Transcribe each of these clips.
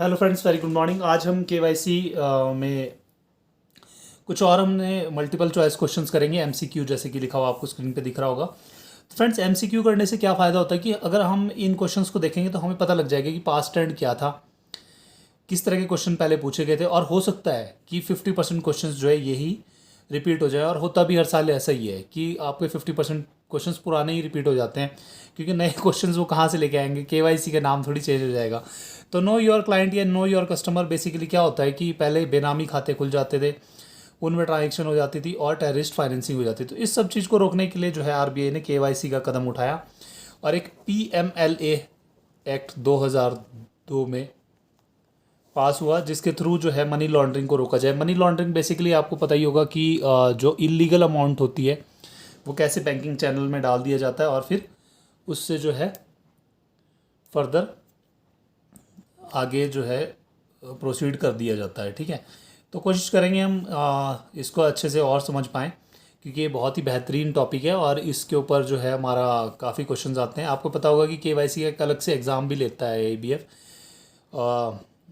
Hello friends, very good morning. आज हम KYC में कुछ और हमने मल्टीपल चॉइस क्वेश्चंस करेंगे। एमसीक्यू जैसे कि लिखा हुआ आपको स्क्रीन पे दिख रहा होगा। तो फ्रेंड्स, एमसीक्यू करने से क्या फ़ायदा होता है कि अगर हम इन क्वेश्चंस को देखेंगे तो हमें पता लग जाएगा कि पास्ट ट्रेंड क्या था, किस तरह के क्वेश्चन पहले पूछे गए थे, और हो सकता है कि 50% क्वेश्चन जो है यही रिपीट हो जाए। और होता भी हर साल ऐसा ही है कि आपके 50% क्वेश्चंस पुराने ही रिपीट हो जाते हैं, क्योंकि नए क्वेश्चंस वो कहाँ से लेके आएंगे। केवाईसी का नाम थोड़ी चेंज हो जाएगा। तो नो योर क्लाइंट या नो योर कस्टमर बेसिकली क्या होता है कि पहले बेनामी खाते खुल जाते थे, उनमें ट्रांजेक्शन हो जाती थी और टेररिस्ट फाइनेंसिंग हो जाती थी। तो इस सब चीज़ को रोकने के लिए जो है आरबीआई ने केवाईसी का कदम उठाया और एक पीएमएलए एक्ट 2002 में पास हुआ, जिसके थ्रू जो है मनी लॉन्ड्रिंग को रोका जाए। मनी लॉन्ड्रिंग बेसिकली आपको पता ही होगा कि जो इलीगल अमाउंट होती है वो कैसे बैंकिंग चैनल में डाल दिया जाता है और फिर उससे जो है फर्दर आगे जो है प्रोसीड कर दिया जाता है। ठीक है, तो कोशिश करेंगे हम इसको अच्छे से और समझ पाएँ, क्योंकि ये बहुत ही बेहतरीन टॉपिक है और इसके ऊपर जो है हमारा काफ़ी क्वेश्चंस आते हैं। आपको पता होगा कि केवाईसी का एक अलग से एग्ज़ाम भी लेता है एबीएफ,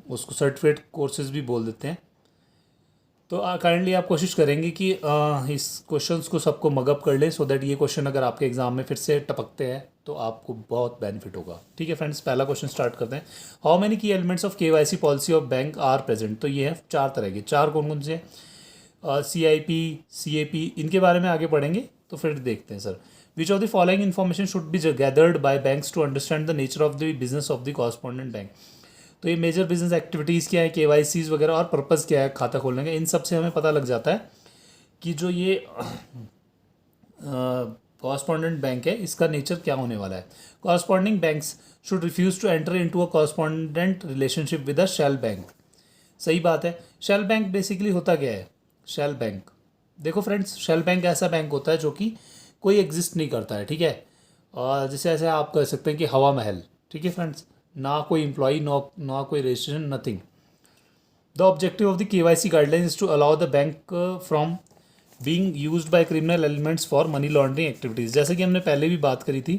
उसको सर्टिफिकेट कोर्सेज भी बोल देते हैं। तो काइंडली आप कोशिश करेंगे कि इस क्वेश्चंस को सबको मगअप कर लें, सो दैट ये क्वेश्चन अगर आपके एग्जाम में फिर से टपकते हैं तो आपको बहुत बेनिफिट होगा। ठीक है फ्रेंड्स, पहला क्वेश्चन स्टार्ट करते हैं। How many key elements of KYC policy of bank are present. तो ये है चार तरह के। चार कौन कौन से? सीआईपी, सीएपी, इनके बारे में आगे पढ़ेंगे तो फिर देखते हैं। Sir, which of the following information should be gathered by banks to understand the nature of the business of the correspondent bank. तो ये मेजर बिजनेस एक्टिविटीज़ क्या है, केवाईसीज वगैरह, और पर्पज़ क्या है खाता खोलने का, इन सब से हमें पता लग जाता है कि जो ये कॉरस्पॉन्डेंट बैंक है इसका नेचर क्या होने वाला है। Corresponding banks should refuse to enter into a correspondent relationship with a shell bank. सही बात है। शेल बैंक बेसिकली होता क्या है? शेल बैंक, देखो फ्रेंड्स, शेल बैंक ऐसा बैंक होता है जो कि कोई एग्जिस्ट नहीं करता है। ठीक है, और जैसे ऐसे आप कह सकते हैं कि हवा महल। ठीक है फ्रेंड्स, ना कोई एम्प्लॉई, ना कोई registration, nothing. The objective of the KYC guidelines is to allow the bank from being used by criminal elements for money laundering activities. जैसे कि हमने पहले भी बात करी थी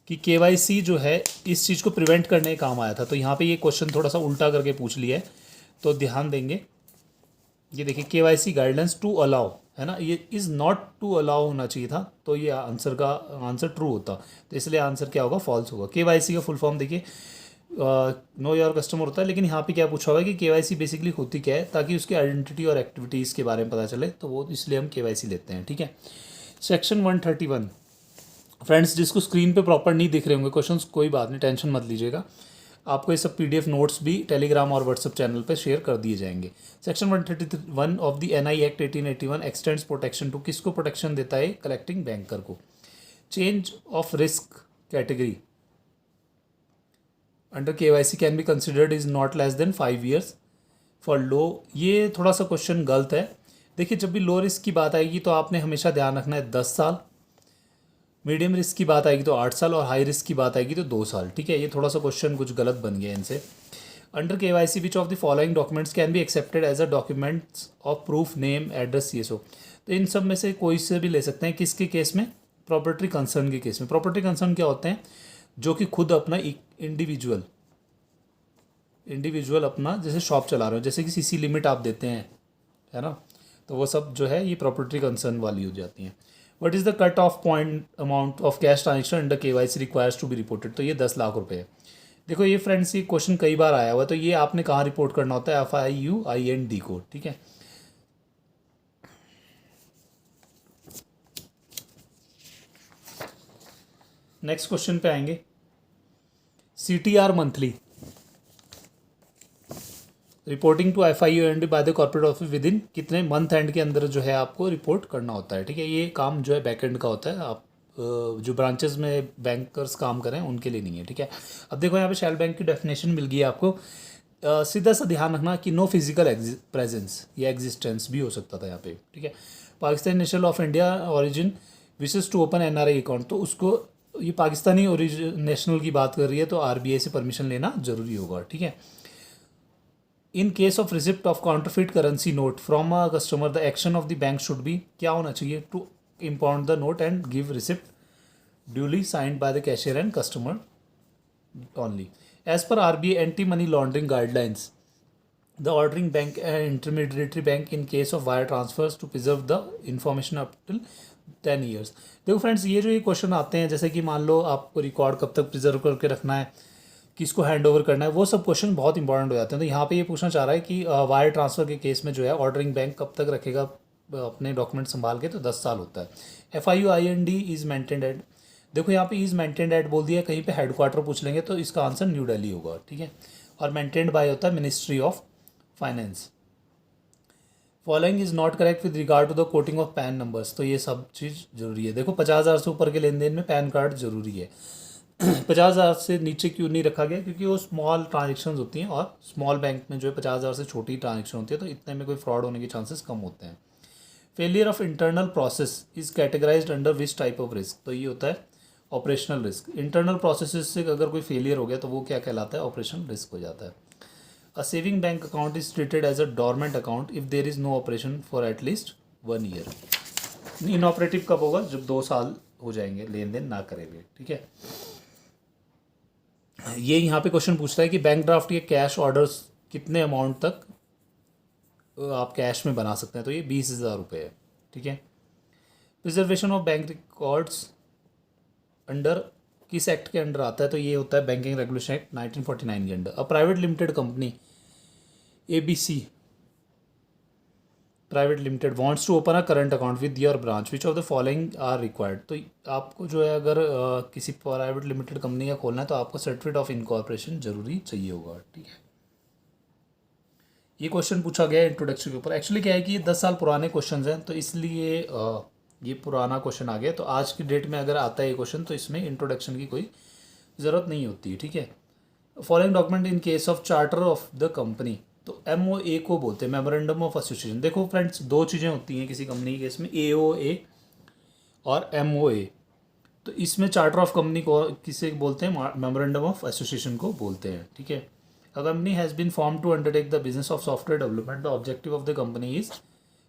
कि केवाईसी जो है इस चीज़ को प्रिवेंट करने का काम आया था। तो यहाँ पे ये क्वेश्चन थोड़ा सा उल्टा करके पूछ लिया है, तो ध्यान देंगे। ये देखिए, केवाईसी गाइडलाइंस टू अलाउ है ना, ये इज़ नॉट टू अलाउ होना चाहिए था, तो ये आंसर ट्रू होता। तो इसलिए आंसर क्या होगा? फॉल्स होगा। केवाईसी का फुल फॉर्म देखिए, नो योर कस्टमर होता है, लेकिन यहाँ पे क्या पूछा हुआ है कि केवाईसी बेसिकली होती क्या है, ताकि उसकी आइडेंटिटी और एक्टिविटीज़ के बारे में पता चले, तो वो इसलिए हम केवाईसी लेते हैं। ठीक है, सेक्शन 131। फ्रेंड्स, जिसको स्क्रीन पे प्रॉपर नहीं दिख रहे होंगे क्वेश्चंस, कोई बात नहीं, टेंशन मत लीजिएगा। आपको ये सब पीडीएफ नोट्स भी टेलीग्राम और व्हाट्सएप चैनल पे शेयर कर दिए जाएंगे। Section 131 of the NI act 1881 extends protection to, किसको प्रोटेक्शन देता है? कलेक्टिंग बैंकर को। Change of risk category under KYC can be considered is not less than 5 years for low. ये थोड़ा सा क्वेश्चन गलत है। देखिए, जब भी लो रिस्क की बात आएगी तो आपने हमेशा ध्यान रखना है 10 साल, मीडियम रिस्क की बात आएगी तो 8 साल, और हाई रिस्क की बात आएगी तो 2 साल। ठीक है, ये थोड़ा सा क्वेश्चन कुछ गलत बन गया इनसे। Under KYC which of the following documents can be accepted as a documents of proof, name, address, CSO. तो इन सब में से कोई से भी ले सकते हैं। किसके केस में? प्रॉपर्टी कंसर्न के केस में। प्रॉपर्टी कंसर्न क्या होते हैं? जो कि खुद अपना इंडिविजुअल अपना जैसे शॉप चला रहे हो, जैसे कि सीसी लिमिट आप देते हैं, है ना, तो वो सब जो है ये प्रॉपर्टी कंसर्न वाली हो जाती हैं। What is the cut off point amount of cash transaction under KYC requires to be reported. तो ये 10 लाख रुपए है। देखो ये फ्रेंड्स, ये क्वेश्चन कई बार आया हुआ है, तो ये आपने कहाँ रिपोर्ट करना होता है? FIUIND को। ठीक है, नेक्स्ट क्वेश्चन पे आएंगे। CTR monthly reporting to FIUIND by the corporate office within कितने मंथ एंड के अंदर जो है आपको रिपोर्ट करना होता है। ठीक है, ये काम जो है बैक एंड का होता है, आप जो ब्रांचेस में बैंकर्स काम करें उनके लिए नहीं है। ठीक है, अब देखो यहाँ पे शेल बैंक की डेफिनेशन मिल गई है आपको। सीधा सा ध्यान रखना कि नो फिजिकल प्रेजेंस या एग्जिस्टेंस भी हो सकता था यहाँ पे। ठीक है, Pakistan national of India origin wishes to open NRI account, तो उसको, ये पाकिस्तानी ओरिजिन नेशनल की बात कर रही है, तो RBI से परमिशन लेना जरूरी होगा। ठीक है, in case of receipt of counterfeit currency note from a customer the action of the bank should be, क्या होना चाहिए? To impound the note and give receipt duly signed by the cashier and customer only. As per RBI anti money laundering guidelines the ordering bank and intermediatory bank in case of wire transfers to preserve the information up till 10 years। देखो friends, ये question आते हैं, जैसे कि मान लो आपको record कब तक प्रिजर्व करके रखना है, किसको हैंड ओवर करना है, वो सब क्वेश्चन बहुत इंपॉर्टेंट हो जाते हैं। तो यहाँ पे ये पूछना चाह रहा है कि वायर ट्रांसफ़र के केस में जो है ऑर्डरिंग बैंक कब तक रखेगा अपने डॉक्यूमेंट संभाल के, तो 10 साल होता है। FIUIND इज़ मेंटेन्ड एट, देखो यहाँ पे इज़ मेंटेन्ड एट बोल दिया, कहीं पे हेडक्वार्टर पूछ लेंगे तो इसका आंसर न्यू दिल्ली होगा, ठीक है। और मेंटेन्ड बाय होता है ministry of finance. Following is not correct with regard to the quoting of PAN numbers, तो ये सब चीज़ जरूरी है। देखो 50,000 से ऊपर के लेन देन में पैन कार्ड जरूरी है। 50,000 से नीचे क्यों नहीं रखा गया, क्योंकि वो स्मॉल ट्रांजेक्शन होती हैं और स्मॉल बैंक में जो है 50,000 से छोटी ट्रांजेक्शन होती है, तो इतने में कोई फ्रॉड होने के चांसेस कम होते हैं। Failure of internal process is categorised under which type of risk, तो ये होता है ऑपरेशनल रिस्क। इंटरनल प्रोसेस से अगर कोई फेलियर हो गया तो वो क्या कहलाता है, ऑपरेशनल रिस्क हो जाता है। A saving bank account is treated as a dormant account if there is no operation for at least 1 year। Inoperative कब होगा, जब 2 साल हो जाएंगे लेन देन ना करेंगे, ठीक है। ये यहाँ पे क्वेश्चन पूछता है कि बैंक ड्राफ्ट या कैश ऑर्डर्स कितने अमाउंट तक आप कैश में बना सकते हैं, तो ये 20,000 रुपये है, ठीक है। Preservation of bank records under किस एक्ट के अंडर आता है, तो ये होता है बैंकिंग रेगुलेशन एक्ट 1949 के under. A private limited company ABC private limited wants to open a current account with your branch which of the following are required, तो आपको जो है अगर किसी प्राइवेट लिमिटेड कंपनी का खोलना है तो आपको सर्टिफिकेट ऑफ इनकॉर्पोरेशन जरूरी चाहिए होगा, ठीक है। ये क्वेश्चन पूछा गया है इंट्रोडक्शन के ऊपर। एक्चुअली क्या है कि ये 10 साल पुराने क्वेश्चन हैं, तो इसलिए ये पुराना क्वेश्चन आ गया। तो आज की डेट में अगर आता है ये क्वेश्चन तो इसमें इंट्रोडक्शन की कोई ज़रूरत नहीं होती है, ठीक है। Following document in case of charter of the company, तो MOA को बोलते हैं मेमोरेंडम ऑफ एसोसिएशन। देखो फ्रेंड्स, 2 चीज़ें होती हैं किसी कंपनी के केस में, AOA और MOA। तो इसमें चार्टर ऑफ कंपनी को किसे बोलते हैं, मेमोरेंडम ऑफ एसोसिएशन को बोलते हैं, ठीक है। A company has been form to undertake the business of software development, the objective of the company is,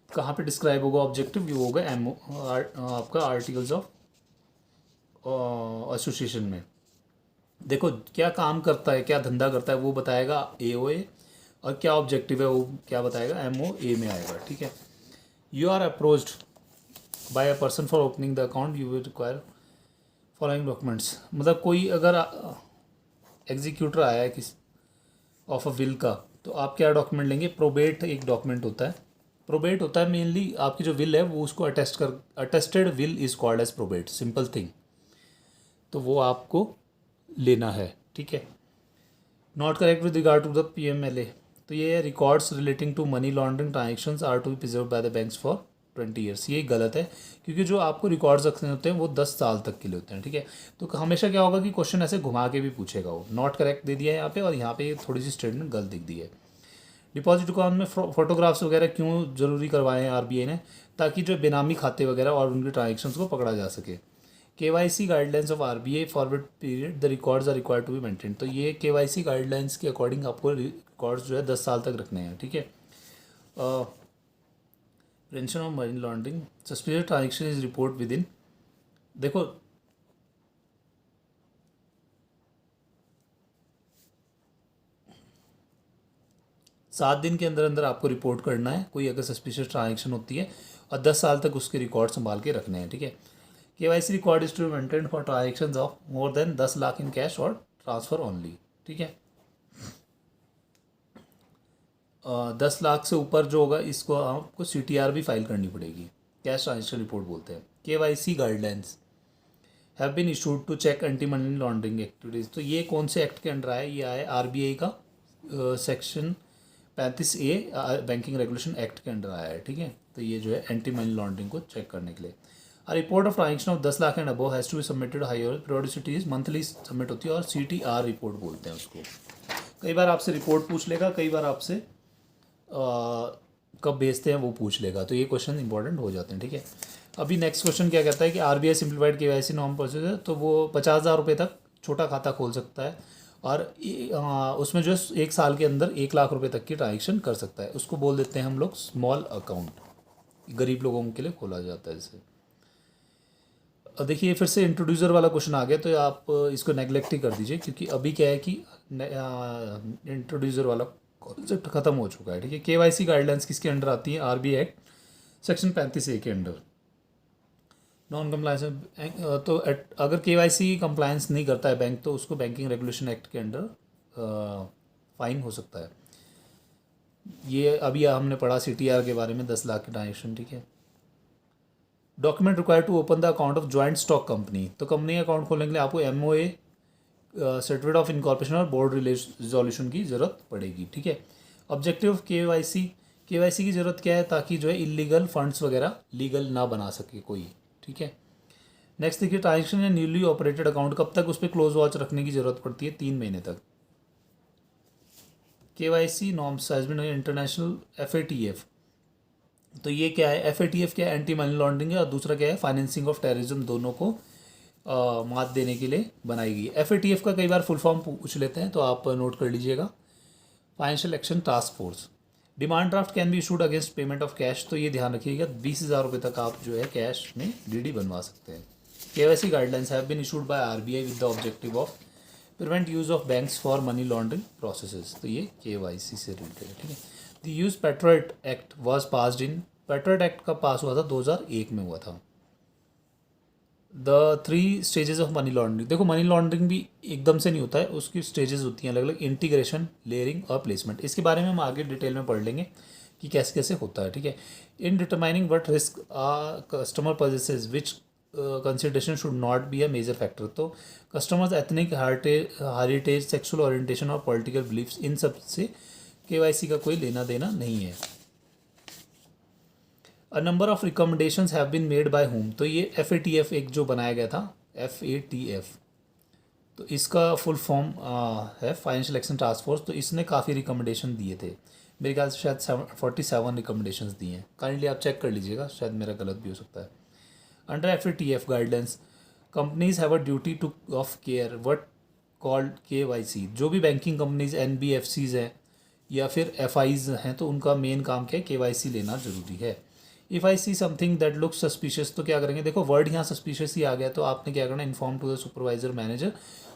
कहाँ पे डिस्क्राइब होगा ऑब्जेक्टिव, ये होगा आपका आर्टिकल्स ऑफ एसोसिएशन में। देखो क्या काम करता है, क्या धंधा करता है वो बताएगा AOA, और क्या ऑब्जेक्टिव है वो क्या बताएगा, MOA में आएगा, ठीक है। You are approached by a person for opening the account, you will require following documents. मतलब कोई अगर एग्जीक्यूटर आया है किस ऑफ अ विल का, तो आप क्या डॉक्यूमेंट लेंगे, प्रोबेट एक डॉक्यूमेंट होता है। प्रोबेट होता है मेनली आपकी जो विल है वो उसको attested will is called as probate, simple thing, तो वो आपको लेना है, ठीक है। Not correct with regard to the PMLA, तो ये records relating to money laundering transactions are to be preserve by the banks for 20 years, ये गलत है, क्योंकि जो आपको रिकॉर्ड्स रखने होते हैं वो 10 साल तक के लिए होते हैं, ठीक है। तो हमेशा क्या होगा कि क्वेश्चन ऐसे घुमा के भी पूछेगा, वो नॉट करेक्ट दे दिया है यहाँ पे, और यहाँ पे थोड़ी सी स्टेटमेंट गलत दिख दी है। डिपॉजिट अकाउंट में फोटोग्राफ्स वगैरह क्यों ज़रूरी करवाए हैं RBI ने, ताकि जो बेनामी खाते वगैरह और उनके ट्रांजेक्शन्स को पकड़ा जा सके। KYC guidelines of RBI forward period the records are required to be maintain, तो ये KYC गाइडलाइंस के अकॉर्डिंग आपको रिकॉर्ड्स जो है 10 साल तक रखने हैं, ठीक है। Prevention of money laundering, suspicious transaction is report within, देखो 7 दिन के अंदर अंदर आपको रिपोर्ट करना है कोई अगर सस्पिशियस ट्रांजेक्शन होती है, और 10 साल तक उसके रिकॉर्ड संभाल के रखने हैं, ठीक है। KYC record is to maintain for transaction of more than 10 lakh in cash और ट्रांसफ़र ओनली, ठीक है। 10 लाख से ऊपर जो होगा इसको आपको CTR भी फाइल करनी पड़ेगी, कैश ट्रांजेक्शन रिपोर्ट बोलते हैं। KYC guidelines have been issued to check anti money laundering activities, तो ये कौन से एक्ट के अंडर आया, ये आया RBI का section 35A banking regulation act के अंडर आया है, ठीक है। तो ये जो है एंटी मनी लॉन्ड्रिंग को चेक करने के लिए। A report of transaction of 10 lakh and above has to be submitted higher periodicity is monthly submit होती है, और CTR रिपोर्ट बोलते हैं उसको। कई बार आपसे रिपोर्ट पूछ लेगा, कई बार आपसे कब भेजते हैं वो पूछ लेगा, तो ये क्वेश्चन इंपॉर्टेंट हो जाते हैं, ठीक है। अभी नेक्स्ट क्वेश्चन क्या कहता है कि RBI simplified KYC norm process है, तो वो 50,000 रुपये तक छोटा खाता खोल सकता है, और उसमें जो है 1 साल के अंदर 1 लाख रुपए तक की ट्रांजेक्शन कर सकता है, उसको बोल देते हैं हम लोग स्मॉल अकाउंट, गरीब लोगों के लिए खोला जाता है इसे। देखिए फिर से इंट्रोड्यूसर वाला क्वेश्चन आ गया, तो आप इसको नेगलेक्ट ही कर दीजिए, क्योंकि अभी क्या है कि इंट्रोड्यूसर वाला कॉन्सेप्ट खत्म हो चुका है। ठीक है, केवाईसी गाइडलाइंस किसके अंडर आती है? आरबीआई एक्ट सेक्शन 35A के अंडर। नॉन कंप्लायंस तो अगर केवाईसी कंप्लायंस नहीं करता है बैंक, तो उसको बैंकिंग रेगुलेशन एक्ट के अंडर फाइन हो सकता है। ये अभी हमने पढ़ा सीटीआर के बारे में, 10 लाख के ट्रांजेक्शन। ठीक है, document required to open the account of joint stock company, तो कंपनी का अकाउंट खोलने के लिए आपको एमओए, सर्टिफिकेट ऑफ इनकॉर्पोरेशन और बोर्ड रिजोल्यूशन की ज़रूरत पड़ेगी। ठीक है, ऑब्जेक्टिव ऑफ केवाईसी, केवाईसी की ज़रूरत क्या है? ताकि जो है इलीगल फंड्स वगैरह लीगल ना बना सके कोई। ठीक है, नेक्स्ट देखिए, ट्रांजेक्शन या न्यूली ऑपरेटेड अकाउंट कब तक उस पर क्लोज वॉच रखने की ज़रूरत पड़ती है? 3 महीने तक। KYC norms has been international FATF, तो ये क्या है? एफएटीएफ क्या है? एंटी मनी लॉन्ड्रिंग है, और दूसरा क्या है? फाइनेंसिंग ऑफ टेररिज्म, दोनों को मात देने के लिए बनाई गई। एफएटीएफ का कई बार फुल फॉर्म पूछ लेते हैं, तो आप नोट कर लीजिएगा, financial action task force. Demand draft can be issued against payment of cash, तो ये ध्यान रखिएगा, 20,000 रुपये तक आप जो है कैश में डीडी बनवा सकते हैं। KYC guidelines have been issued by RBI with the objective of prevent use of banks for money laundering processes, तो ये केवाईसी से रिलेटेड है। ठीक है, the use patriot act was passed in, patriot act का पास हुआ था 2001 में हुआ था। The 3 stages of money laundering, देखो मनी लॉन्ड्रिंग भी एकदम से नहीं होता है, उसकी स्टेजेस होती हैं अलग अलग, इंटीग्रेशन, लेयरिंग और प्लेसमेंट। इसके बारे में हम आगे डिटेल में पढ़ लेंगे कि कैसे कैसे होता है। ठीक है, in determining what risk customer possesses which consideration should not be a major factor, तो customers ethnic heritage, sexual orientation और पॉलिटिकल बिलीफ्स, इन सब से केवाईसी का कोई लेना देना नहीं है। A number of recommendations have been made by home, तो ये एफएटीएफ एक जो बनाया गया था, एफएटीएफ, तो इसका फुल फॉर्म है फाइनेंशियल एक्शन टास्क फोर्स, तो इसने काफ़ी रिकमेंडेशन दिए थे, मेरे ख्याल से शायद 47 रिकमेंडेशंस दिए हैं। काइंडली आप चेक कर लीजिएगा, शायद मेरा गलत भी हो सकता है। Under FATF guidelines, companies have a duty two of care what called KYC, जो भी बैंकिंग कंपनीज एनबीएफसीज हैं या फिर एफआईज हैं, तो उनका मेन काम क्या है? केवाईसी लेना जरूरी है। If I see something that looks suspicious, तो क्या करेंगे? देखो वर्ड यहाँ सस्पिशियस ही आ गया, तो आपने क्या करना है? Inform to the supervisor manager,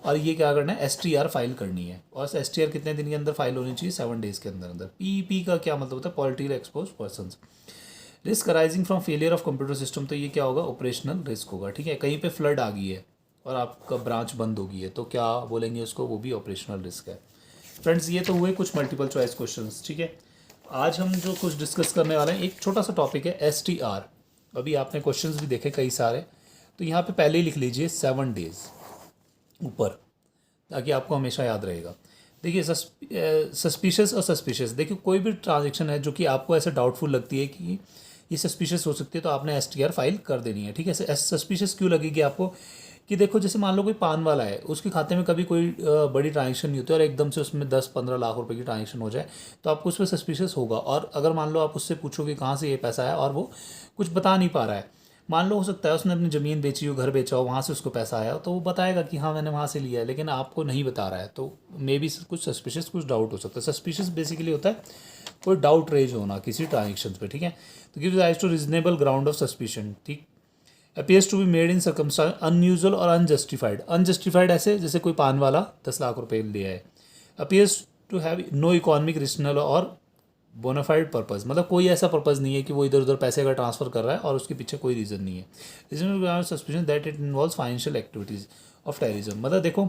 और ये क्या करना है? एसटीआर फाइल करनी है, और एसटीआर कितने दिन के अंदर फाइल होनी चाहिए? 7 डेज के अंदर अंदर। पीईपी का क्या मतलब होता है? Political expose person. Risk arising from failure of computer system, तो ये क्या होगा? ऑपरेशनल रिस्क होगा। ठीक है, कहीं पे फ्लड आ गई है और आपका ब्रांच बंद हो गई है, तो क्या बोलेंगे उसको? वो भी ऑपरेशनल रिस्क है। फ्रेंड्स, ये तो हुए कुछ मल्टीपल चॉइस क्वेश्चंस। ठीक है, आज हम जो कुछ डिस्कस करने वाले हैं, एक छोटा सा टॉपिक है एसटीआर। अभी आपने क्वेश्चंस भी देखे कई सारे, तो यहाँ पे पहले ही लिख लीजिए 7 डेज ऊपर, ताकि आपको हमेशा याद रहेगा। देखिए सस्पिशियस और सस्पिशियस, देखिए कोई भी ट्रांजेक्शन है जो कि आपको ऐसे डाउटफुल लगती है कि ये सस्पिशियस हो सकती है, तो आपने एसटीआर फाइल कर देनी है। ठीक है, सस्पिशियस क्यों लगेगी आपको? कि देखो जैसे मान लो कोई पान वाला है, उसके खाते में कभी कोई बड़ी ट्रांजेक्शन नहीं होती और एकदम से उसमें 10-15 लाख रुपए की ट्रांजेक्शन हो जाए, तो आपको उस पर सस्पिशियस होगा। और अगर मान लो आप उससे पूछो कि कहाँ से ये पैसा है और वो कुछ बता नहीं पा रहा है, मान लो हो सकता है उसने अपनी ज़मीन बेची हो, घर बेचा हो, वहाँ से उसको पैसा आया, तो वो बताएगा कि हाँ मैंने वहाँ से लिया है, लेकिन आपको नहीं बता रहा है, तो मे बी कुछ सस्पिशियस, कुछ डाउट हो सकता है। सस्पिशियस बेसिकली होता है कोई डाउट रेज होना किसी ट्रांजेक्शन पे। ठीक है, तो gives rise to reasonable ground of suspicion. ठीक, appears to be made in circumstances unusual और अनजस्टिफाइड। अनजस्टिफाइड ऐसे जैसे कोई पान वाला 10 लाख रुपए लिया है। Appears to have no economic regional और बोनाफाइड पर्पज़, मतलब कोई ऐसा पर्पज़ नहीं है कि वो इधर उधर पैसे का ट्रांसफर कर रहा है और उसके पीछे कोई रीज़न नहीं है। Reason suspicion that it involves financial activities of terrorism, मतलब देखो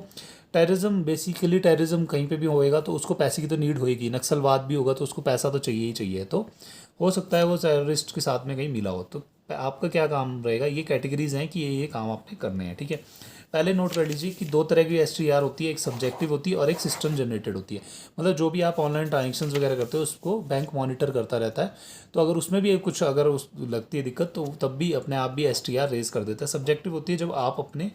टेररिज्म, बेसिकली टेररिज्म कहीं पे भी होएगा तो उसको पैसे की तो नीड होएगी, नक्सलवाद भी होगा तो उसको पैसा तो चाहिए ही चाहिए, तो हो सकता है वो टेररिस्ट के साथ में कहीं मिला हो। तो आपका क्या काम रहेगा? ये कैटेगरीज हैं कि ये काम आपने करने हैं। ठीक है, पहले नोट कर लीजिए कि 2 तरह की एसटीआर होती है, एक सब्जेक्टिव होती है और एक सिस्टम जनरेटेड होती है। मतलब जो भी आप ऑनलाइन ट्रांजेक्शन वगैरह करते हो उसको बैंक मॉनिटर करता रहता है, तो अगर उसमें भी कुछ अगर उस लगती है दिक्कत, तो तब भी अपने आप भी एसटीआर रेज कर देता है। सब्जेक्टिव होती है जब आप अपने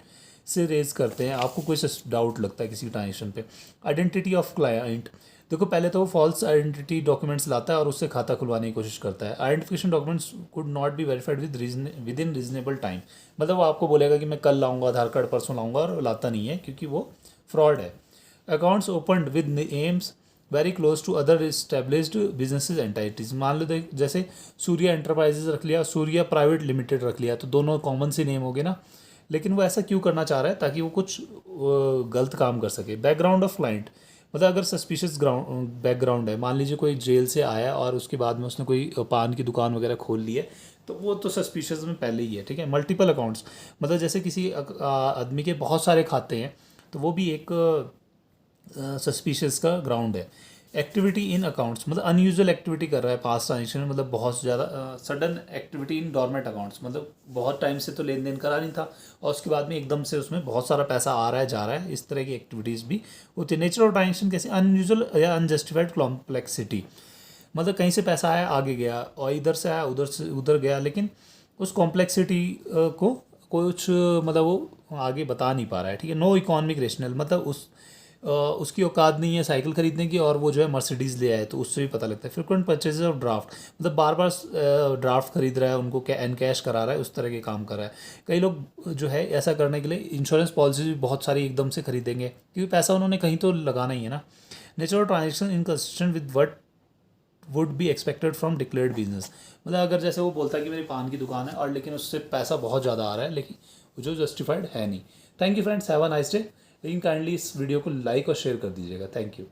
से रेज करते हैं, आपको कोई डाउट लगता है किसी ट्रांजेक्शन पे। आइडेंटिटी ऑफ क्लाइंट, देखो पहले तो वो फॉल्स आइडेंटिटी डॉक्यूमेंट्स लाता है और उससे खाता खुलवाने की कोशिश करता है। Identification documents could not be verified with in reasonable time, मतलब वो आपको बोलेगा कि मैं कल लाऊंगा आधार कार्ड, परसों लाऊंगा, और लाता नहीं है क्योंकि वो फ्रॉड है। Accounts opened with names very close to other established businesses entities, मान लो जैसे सूर्या एंटरप्राइजेज रख लिया, सूर्या प्राइवेट लिमिटेड रख लिया, तो दोनों कॉमन से नेम हो गए ना, लेकिन वो ऐसा क्यों करना चाह रहा है, ताकि वो कुछ गलत काम कर सके। बैकग्राउंड ऑफ क्लाइंट, मतलब अगर सस्पिशियस बैकग्राउंड है, मान लीजिए कोई जेल से आया और उसके बाद में उसने कोई पान की दुकान वगैरह खोल ली है, तो वो तो सस्पिशियस में पहले ही है, ठीक है। मल्टीपल अकाउंट्स, मतलब जैसे किसी आदमी के बहुत सारे खाते हैं, तो वो भी एक सस्पिशियस का ग्राउंड है। एक्टिविटी इन अकाउंट्स, मतलब अनयूजुअल एक्टिविटी कर रहा है पास्ट ट्रांजेक्शन में, मतलब बहुत ज़्यादा sudden activity in dormant accounts, मतलब बहुत टाइम से तो लेन देन करा नहीं था और उसके बाद में एकदम से उसमें बहुत सारा पैसा आ रहा है जा रहा है, इस तरह की एक्टिविटीज़ भी होती है। नेचर ऑफ ट्रांजेक्शन कैसे, अनयूजुअल या अनजस्टिफाइड कॉम्प्लेक्सिटी, मतलब कहीं से पैसा आया आगे गया और इधर से आया उधर से उधर गया, लेकिन उस कॉम्प्लेक्सिटी को कुछ मतलब वो आगे बता नहीं पा रहा है, ठीक है। नो इकोनॉमिक रेशनल, मतलब उसकी औकात नहीं है साइकिल खरीदने की और वो जो है मर्सिडीज़ ले आए, तो उससे भी पता लगता है। फ्रिक्वेंट परचेजेस ऑफ ड्राफ्ट, मतलब बार बार ड्राफ्ट खरीद रहा है, उनको एनकैश करा रहा है, उस तरह के काम कर रहा है। कई लोग जो है ऐसा करने के लिए इंश्योरेंस पॉलिसी भी बहुत सारी एकदम से खरीदेंगे, क्योंकि पैसा उन्होंने कहीं तो लगाना ही है ना। Nature of transaction inconsistent with what would be expected from declared business, मतलब अगर जैसे वो बोलता है कि मेरी पान की दुकान है और लेकिन उससे पैसा बहुत ज़्यादा आ रहा है, लेकिन वो जो जस्टिफाइड है नहीं। Thank you friends, have a nice day. लेकिन काइंडली इस वीडियो को लाइक और शेयर कर दीजिएगा। Thank you.